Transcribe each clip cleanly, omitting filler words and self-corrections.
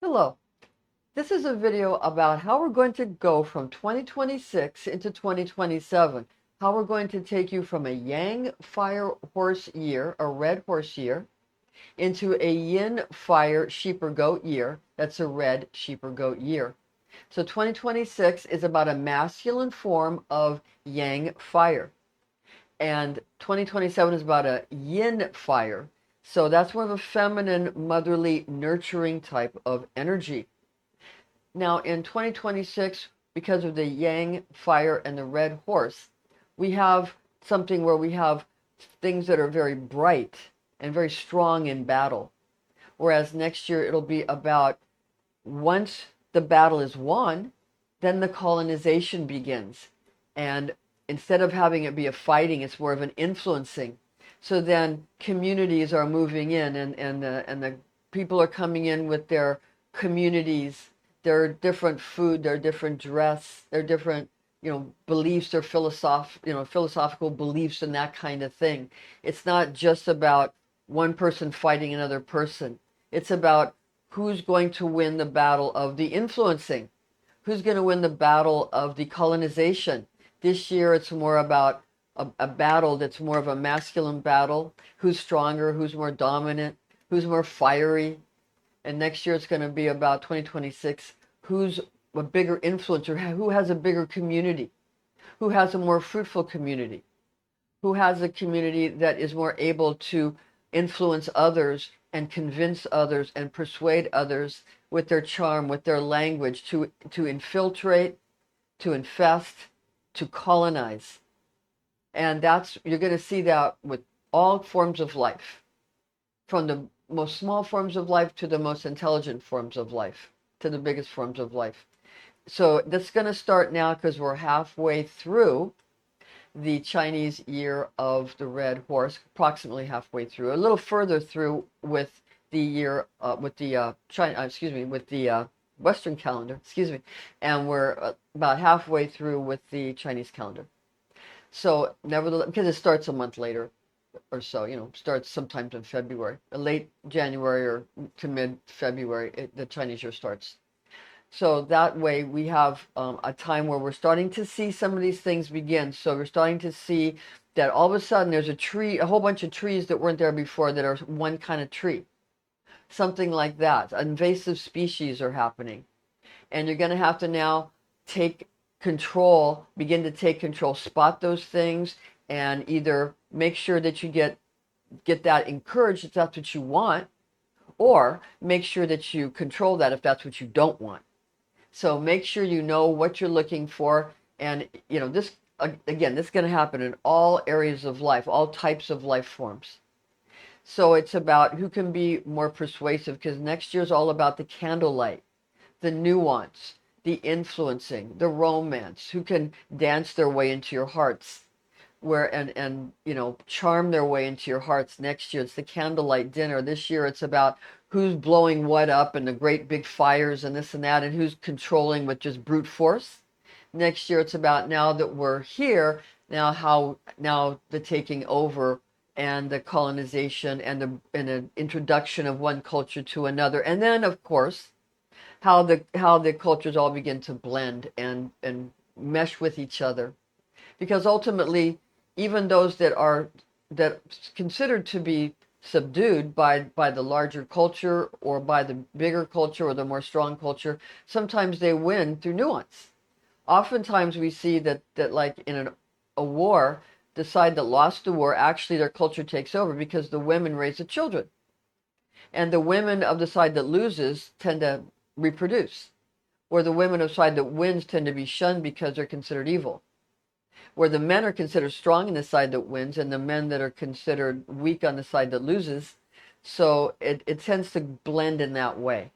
Hello. This is a video about how we're going to go from 2026 into 2027. How we're going to take you from a Yang fire horse year, a red horse year, into a Yin fire sheep or goat year. That's a red sheep or goat year. So 2026 is about a masculine form of Yang fire. And 2027 is about a Yin fire. So that's more of a feminine, motherly, nurturing type of energy. Now, in 2026, because of the Yang fire and the red horse, we have something where we have things that are very bright and very strong in battle. Whereas next year, it'll be about once the battle is won, then the colonization begins. And instead of having it be a fighting, it's more of an influencing. So then communities are moving in, and the people are coming in with their communities, their different food, their different dress, their different beliefs, their philosophical beliefs, and that kind of thing. It's not just about one person fighting another person. It's about who's going to win the battle of the influencing, who's going to win the battle of the colonization. This year it's more about a battle that's more of a masculine battle. Who's stronger, who's more dominant, who's more fiery. And next year it's going to be about 2026, who's a bigger influencer, who has a bigger community, who has a more fruitful community, who has a community that is more able to influence others and convince others and persuade others with their charm, with their language, to infiltrate, to infest, to colonize. And you're going to see that with all forms of life, from the most small forms of life to the most intelligent forms of life, to the biggest forms of life. So that's going to start now because we're halfway through the Chinese year of the red horse, approximately halfway through, a little further through with the year with the Western calendar, and we're about halfway through with the Chinese calendar. So nevertheless, because it starts a month later or so, starts sometimes in February, late January or to mid-February, the Chinese year starts. So that way we have a time where we're starting to see some of these things begin. So we're starting to see that all of a sudden there's a whole bunch of trees that weren't there before that are one kind of tree. Something like that. Invasive species are happening. And you're going to have to now begin to take control, spot those things, and either make sure that you get that encouraged if that's what you want, or make sure that you control that if that's what you don't want. So make sure you know what you're looking for. And, this, again, this is going to happen in all areas of life, all types of life forms. So it's about who can be more persuasive, because next year is all about the candlelight, the nuance, the influencing, the romance, who can dance their way into your hearts, and charm their way into your hearts. Next year it's the candlelight dinner. This year it's about who's blowing what up and the great big fires and this and that, and who's controlling with just brute force. Next year it's about, now that we're here, now the taking over and the colonization and the introduction of one culture to another, and then of course how the cultures all begin to blend and mesh with each other. Because ultimately, even those that considered to be subdued by the larger culture or by the bigger culture or the more strong culture, sometimes they win through nuance. Oftentimes we see that like in a war, the side that lost the war, actually their culture takes over because the women raise the children. And the women of the side that loses tend to reproduce. Or the women of the side that wins tend to be shunned because they're considered evil. Where the men are considered strong in the side that wins, and the men that are considered weak on the side that loses. So it tends to blend in that way.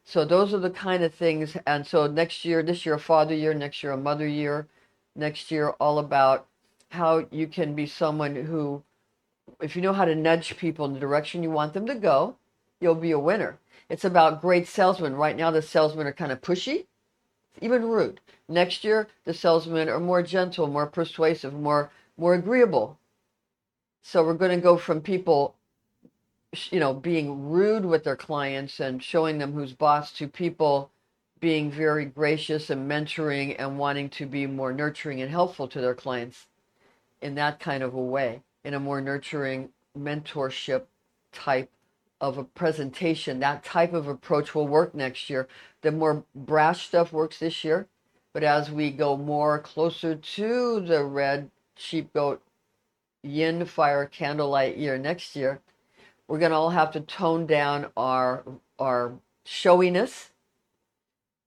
So those are the kind of things. And so this year a father year, next year a mother year, next year all about how you can be someone who, if you know how to nudge people in the direction you want them to go, you'll be a winner. It's about great salesmen. Right now the salesmen are kind of pushy, even rude. Next year, the salesmen are more gentle, more persuasive, more agreeable. So we're going to go from people being rude with their clients and showing them who's boss, to people being very gracious and mentoring and wanting to be more nurturing and helpful to their clients in that kind of a way, in a more nurturing mentorship type of a presentation. That type of approach will work next year. The more brash stuff works this year, but as we go more closer to the red sheep goat yin fire candlelight year next year, we're going to all have to tone down our showiness,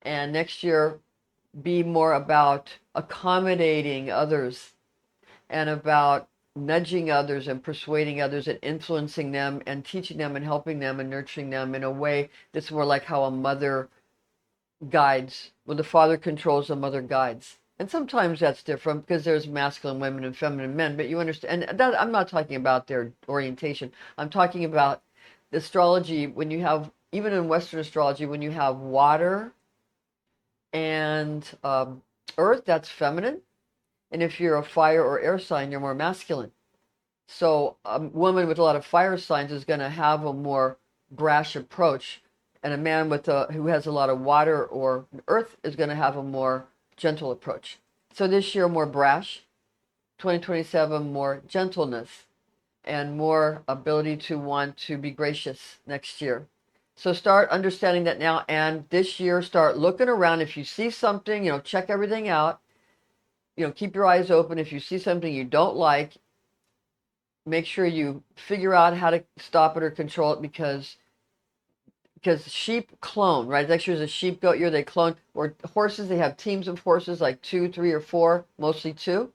and next year be more about accommodating others and about nudging others and persuading others and influencing them and teaching them and helping them and nurturing them in a way that's more like how a mother guides. When the father controls, the mother guides. And sometimes that's different because there's masculine women and feminine men, but you understand. And that, I'm not talking about their orientation. I'm talking about the astrology. When you have, even in Western astrology, when you have water and earth, that's feminine. And if you're a fire or air sign, you're more masculine. So a woman with a lot of fire signs is going to have a more brash approach, and a man with who has a lot of water or earth is going to have a more gentle approach. So this year more brash, 2027 more gentleness, and more ability to want to be gracious next year. So start understanding that now, and this year start looking around. If you see something, check everything out. Keep your eyes open. If you see something you don't like, make sure you figure out how to stop it or control it, because sheep clone, right? Next year's a sheep goat year, they clone. Or horses, they have teams of horses, like 2, 3, or 4, mostly 2.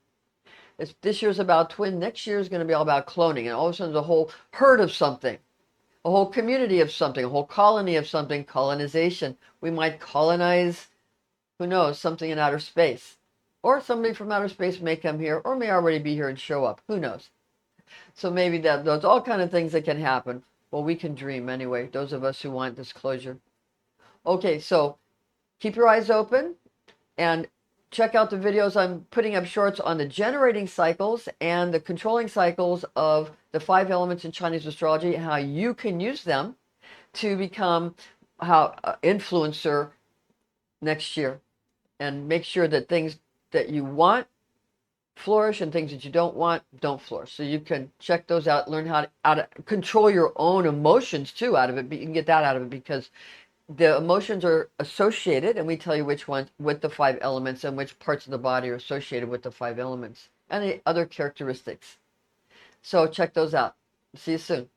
This year's about twin. Next year is going to be all about cloning, and all of a sudden there's a whole herd of something, a whole community of something, a whole colony of something, colonization. We might colonize, who knows, something in outer space. Or somebody from outer space may come here, or may already be here and show up. Who knows? So maybe those all kind of things that can happen. Well, we can dream anyway, those of us who want disclosure. Okay, so keep your eyes open and check out the videos. I'm putting up shorts on the generating cycles and the controlling cycles of the 5 elements in Chinese astrology, and how you can use them to become influencer next year, and make sure that things that you want flourish and things that you don't want don't flourish. So you can check those out, learn how to control your own emotions too out of it. But you can get that out of it, because the emotions are associated, and we tell you which ones with the 5 elements and which parts of the body are associated with the 5 elements and the other characteristics. So check those out. See you soon.